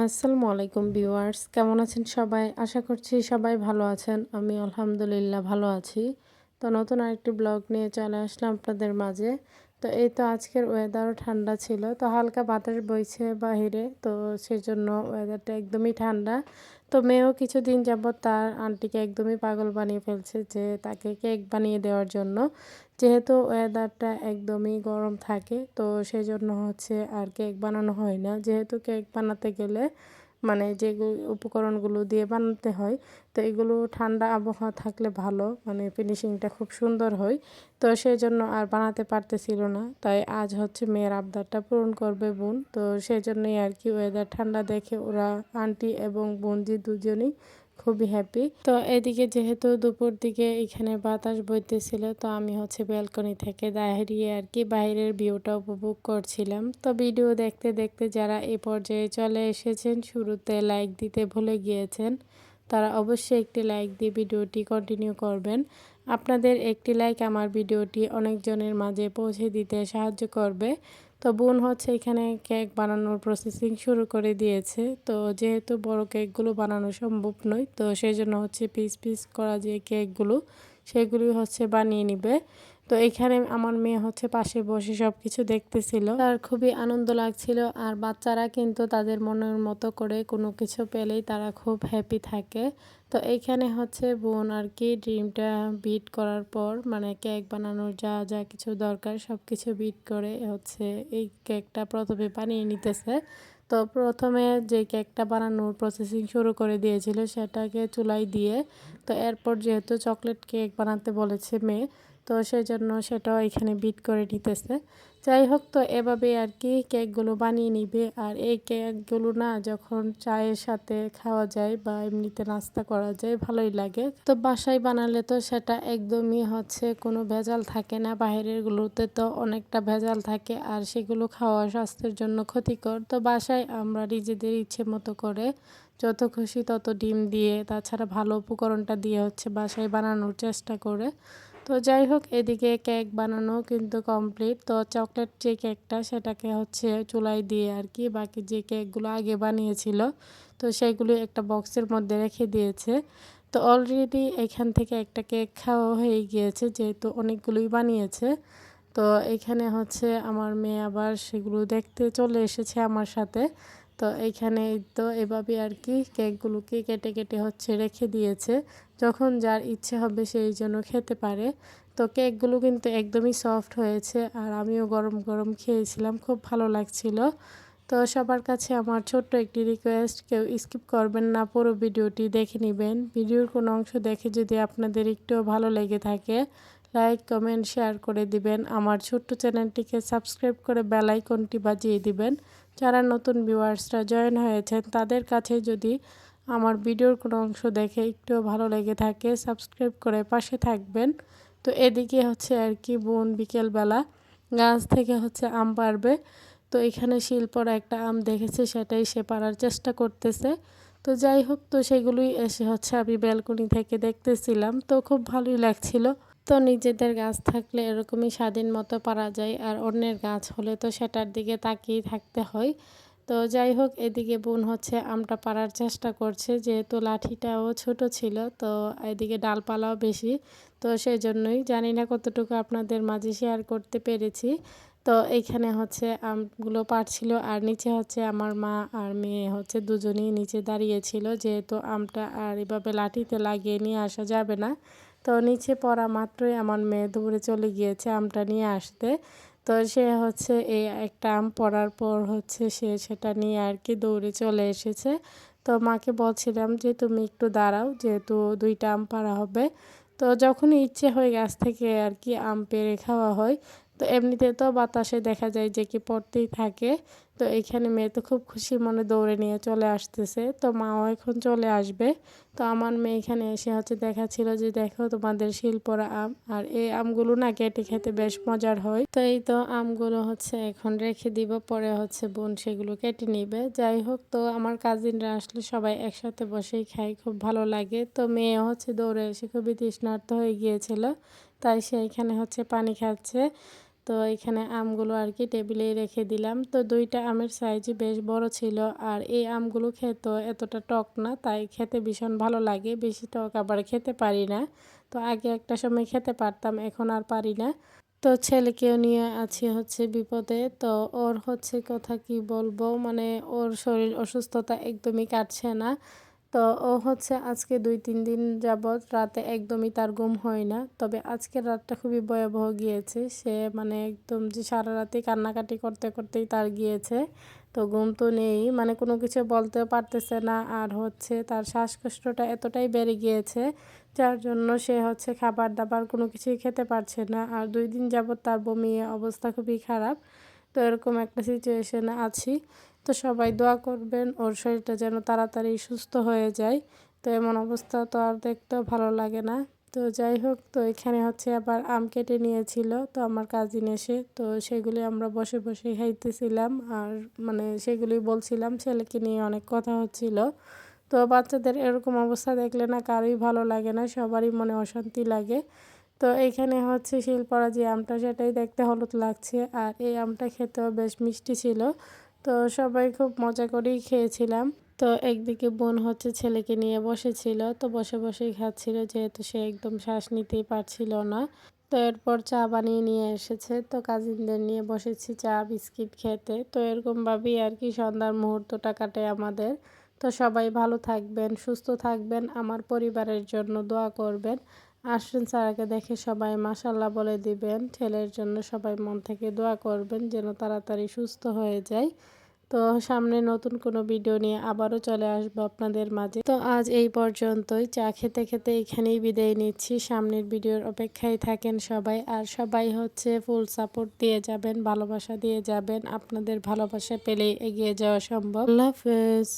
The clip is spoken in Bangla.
আসসালামু আলাইকুম ভিউয়ার্স, কেমন আছেন সবাই? আশা করছি সবাই ভালো আছেন। আমি আলহামদুলিল্লাহ ভালো আছি। তো নতুন আরেকটি ব্লগ নিয়ে চলে আসলাম আপনাদের মাঝে। তো এই তো আজকের ওয়েদারও ঠান্ডা ছিল। তো হালকা বাতাস বইছে বাহিরে। তো সেজন্য ওয়েদারটা একদমই ঠান্ডা। তো মেয়েও কিছুদিন যাবৎ তার আন্টিকে একদমই পাগল বানিয়ে ফেলছে যে তাকে কেক বানিয়ে দেওয়ার জন্য। যেহেতু ওয়েদারটা একদমই গরম থাকে, তো সেজন্য হচ্ছে আর কেক বানানো হয় না। যেহেতু কেক বানাতে গেলে মানে যে উপকরণগুলো দিয়ে বানাতে হয়, তো এগুলো ঠান্ডা আবহাওয়া থাকলে ভালো, মানে ফিনিশিংটা খুব সুন্দর হয়। তো সেজন্য আর বানাতে পারতেছিল না। তাই আজ হচ্ছে মেয়ের আবদারটা পূরণ করবে বোন। তো সেজন্যই আর কি ওয়েদার ঠান্ডা দেখে ওরা আন্টি এবং বোনজি দুজনেই খুবই হ্যাপি। তো এদিকে যেহেতু দুপুর দিকে এখানে বাতাস বইতেছিল, তো আমি হচ্ছে ব্যালকনি থেকে দাঁড়িয়ে আর কি বাইরের ভিউটা উপভোগ করছিলাম। তো ভিডিও দেখতে দেখতে যারা এই পর্যায়ে চলে এসেছেন, শুরুতে লাইক দিতে ভুলে গিয়েছেন, তারা অবশ্যই একটি লাইক দিয়ে ভিডিওটি কন্টিনিউ করবেন। আপনাদের একটি লাইক আমার ভিডিওটি অনেকজনের মাঝে পৌঁছে দিতে সাহায্য করবে। তো বোন হচ্ছে এখানে কেক বানানোর প্রসেসিং শুরু করে দিয়েছে। তো যেহেতু বড় কেকগুলো বানানো সম্ভব নয়, তো সেই জন্য হচ্ছে পিস পিস করা যে কেকগুলো সেগুলি হচ্ছে বানিয়ে নিবে। তো এখানে আমার মেয়ে হচ্ছে পাশে বসে সব কিছু দেখতেছিল, তার খুবই আনন্দ লাগছিল। আর বাচ্চারা কিন্তু তাদের মনের মতো করে কোনো কিছু পেলেই তারা খুব হ্যাপি থাকে। তো এইখানে হচ্ছে বোন আর কি ডিমটা বিট করার পর, মানে কেক বানানোর যা যা কিছু দরকার সব কিছু বিট করে হচ্ছে এই কেকটা প্রথমে বানিয়ে নিতেছে। তো প্রথমে যে কেকটা বানানোর প্রসেসিং শুরু করে দিয়েছিল সেটাকে চুলায় দিয়ে, তো এরপর যেহেতু চকলেট কেক বানাতে বলেছে মেয়ে, তো সেজন্য সেটাও এখানে বিট করে নিতেছে। যাই হোক, তো এভাবে আর কি কেকগুলো বানিয়ে নিবে। আর এই কেকগুলো না যখন চায়ের সাথে খাওয়া যায় বা এমনিতে নাস্তা করা যায়, ভালোই লাগে। তো বাসায় বানালে তো সেটা একদমই হচ্ছে কোনো ভেজাল থাকে না। বাইরেরগুলোতে তো অনেকটা ভেজাল থাকে আর সেগুলো খাওয়া স্বাস্থ্যের জন্য ক্ষতিকর। তো বাসায় আমরা নিজেদের ইচ্ছে মতো করে যত খুশি তত ডিম দিয়ে, তাছাড়া ভালো উপকরণটা দিয়ে হচ্ছে বাসায় বানানোর চেষ্টা করে। তো যাই হোক, এদিকে কেক বানানো কিন্তু কমপ্লিট। তো চকলেট যে কেকটা সেটাকে হচ্ছে চুলায় দিয়ে আর কি বাকি যে কেকগুলো আগে বানিয়েছিল, তো সেগুলো একটা বক্সের মধ্যে রেখে দিয়েছে। তো অলরেডি এখান থেকে একটা কেক খাওয়া হয়ে গিয়েছে, যেহেতু অনেকগুলোই বানিয়েছে। তো এখানে হচ্ছে আমার মেয়ে আবার সেগুলো দেখতে চলে এসেছে আমার সাথে। তো এইখানে তো এভাবে আর কি কেকগুলোকে কেটে কেটে হচ্ছে রেখে দিয়েছে, যখন যার ইচ্ছে হবে সেই জন্য খেতে পারে। তো কেকগুলো কিন্তু একদমই সফট হয়েছে আর আমিও গরম গরম খেয়েছিলাম, খুব ভালো লাগছিল। তো সবার কাছে আমার ছোট্ট একটি রিকোয়েস্ট, কেউ স্কিপ করবেন না, পুরো ভিডিওটি দেখে নেবেন। ভিডিওর কোনো অংশ দেখে যদি আপনাদের একটুও ভালো লেগে থাকে, লাইক কমেন্ট শেয়ার করে দিবেন। আমার ছোট্ট চ্যানেলটিকে সাবস্ক্রাইব করে বেল আইকনটি বাজিয়ে দিবেন। যারা নতুন ভিউয়ার্সরা জয়েন হয়েছেন তাদের কাছে যদি আমার ভিডিওর কোনো অংশ দেখে একটুও ভালো লেগে থাকে, সাবস্ক্রাইব করে পাশে থাকবেন। তো এদিকে হচ্ছে আর কি বোন বিকেলবেলা গাছ থেকে হচ্ছে আম পাড়বে। তো এখানে শিলপড়া একটা আম দেখেছে, সেটাই সে পাড়ার চেষ্টা করতেছে। তো যাই হোক, তো সেগুলোই এসে হচ্ছে আমি ব্যালকনি থেকে দেখতেছিলাম, তো খুব ভালোই লাগছিল। তো নিজেদের গাছ থাকলে এরকমই স্বাধীন মতো পারা যায়, আর অন্যের গাছ হলে তো সেটার দিকে তাকিয়ে থাকতে হয়। তো যাই হোক, এদিকে বোন হচ্ছে আমটা পাড়ার চেষ্টা করছে, যেহেতু লাঠিটাও ছোট ছিল, তো এদিকে ডালপালাও বেশি। তো সেই জন্যই জানি না কতটুকু আপনাদের মাঝে শেয়ার করতে পেরেছি। তো এইখানে হচ্ছে আমগুলো পাড়ছিল আর নিচে হচ্ছে আমার মা আর মেয়ে হচ্ছে দুজনেই নিচে দাঁড়িয়েছিল, যেহেতু আমটা আর এভাবে লাঠিতে লাগিয়ে নিয়ে আসা যাবে না। তো নিচে পড়া মাত্রই আমার মেয়ে দৌড়ে চলে গিয়েছে আমটা নিয়ে আসতে। তো সে হচ্ছে এই একটা আম পড়ার পর হচ্ছে সে সেটা নিয়ে আর কি দৌড়ে চলে এসেছে। তো মাকে বলছিলাম যে তুমি একটু দাঁড়াও, যেহেতু দুইটা আম পাড়া হবে। তো যখনই ইচ্ছে হয় গাছ থেকে আর কি আম পেড়ে খাওয়া হয়। তো এমনিতে তো বাতাসে দেখা যায় যে কি পড়তেই থাকে। তো এখানে মেয়ে তো খুব খুশি মনে দৌড়ে নিয়ে চলে আসতেছে, তো মাও এখন চলে আসবে। তো আমার মেয়ে এখানে এসে হচ্ছে দেখাচ্ছিল যে দেখো তোমাদের শিলপোড়া আম, আর এই আমগুলো না কেটে খেতে বেশ মজার হয়। তো এই তো আমগুলো হচ্ছে এখন রেখে দিব, পরে হচ্ছে বোন সেগুলো কেটে নিবে। যাই হোক, তো আমার কাজিনরা আসলে সবাই একসাথে বসেই খাই, খুব ভালো লাগে। তো মেয়ে হচ্ছে দৌড়ে এসে খুবই তৃষ্ণার্ত হয়ে গিয়েছিল, তাই সে এখানে হচ্ছে পানি খাচ্ছে। তো এখানে আমগুলো আর কি টেবিলেই রেখে দিলাম। তো ২টা আমের সাইজই বেশ বড় ছিল। আর এই আমগুলো খেতেও এতটা টক না, তাই খেতে ভীষণ ভালো লাগে। বেশি টক আবার খেতে পারি না। তো আগে একটা সময় খেতে পারতাম, এখন আর পারি না। তো ছেলেকেও নিয়ে আছি হচ্ছে বিপদে। তো ওর হচ্ছে কথা কি বলবো, মানে ওর শরীর অসুস্থতা একদমই কাটছে না। তো ও হচ্ছে আজকে ২-৩ দিন যাবৎ রাতে একদমই তার ঘুম হয় না। তবে আজকের রাতটা খুবই ভয়াবহ গিয়েছে। সে মানে একদম যে সারারাতই কান্নাকাটি করতে করতেই তার গিয়েছে। তো ঘুম তো নেই, মানে কোনো কিছু বলতেও পারতেছে না। আর হচ্ছে তার শ্বাসকষ্টটা এতটাই বেড়ে গিয়েছে, যার জন্য সে হচ্ছে খাবার-দাবার কোনো কিছুই খেতে পারছে না। আর ২ দিন যাবৎ তার বমি অবস্থা খুবই খারাপ। তো এরকম একটা সিচুয়েশনে আছি। তো সবাই দোয়া করবেন ওর শরীরটা যেন তাড়াতাড়ি সুস্থ হয়ে যায়। তো এমন অবস্থা তো আর দেখতেও ভালো লাগে না। তো যাই হোক, তো এখানে হচ্ছে আবার আম কেটে নিয়েছিল তো আমার কাজিন এসে, তো সেগুলি আমরা বসে বসে খাইতেছিলাম। আর মানে সেগুলি বলছিলাম, ছেলেকে নিয়ে অনেক কথা হচ্ছিল। তো বাচ্চাদের এরকম অবস্থা দেখলে না কারোই ভালো লাগে না, সবারই মনে অশান্তি লাগে। তো এইখানে হচ্ছে শিলপড়া যে আমটা, সেটাই দেখতে হলুদ লাগছে। আর এই আমটা খেতেও বেশ মিষ্টি ছিল। তো সবাই খুব মজা করেই খেয়েছিলাম। তো একদিকে বোন হচ্ছে ছেলেকে নিয়ে বসেছিল, তো বসে বসেই খাচ্ছিল, যেহেতু সে একদম শ্বাস নিতেই পারছিল না। তো এরপর চা বানিয়ে নিয়ে এসেছে, তো কাজিনদের নিয়ে বসেছি চা বিস্কিট খেতে। তো এরকমভাবেই আর কি সন্ধ্যার মুহূর্তটা কাটে আমাদের। তো সবাই ভালো থাকবেন, সুস্থ থাকবেন, আমার পরিবারের জন্য দোয়া করবেন। আশ্বিন স্যারকে দেখে সবাই মাশাল্লাহ বলে দিবেন। ছেলের জন্য সবাই মন থেকে দোয়া করবেন যেন তাড়াতাড়ি সুস্থ হয়ে যায়। তো সামনে নতুন কোনো ভিডিও নিয়ে আবারও চলে আসবো আপনাদের মাঝে। তো আজ এই পর্যন্তই। চা খেতে খেতে এখানেই বিদায় নিচ্ছি। সামনের ভিডিওর অপেক্ষায় থাকেন সবাই। আর সবাই হচ্ছে ফুল সাপোর্ট দিয়ে যাবেন, ভালোবাসা দিয়ে যাবেন। আপনাদের ভালোবাসা পেলেই এগিয়ে যাওয়া সম্ভব। আল্লাহ হাফেজ।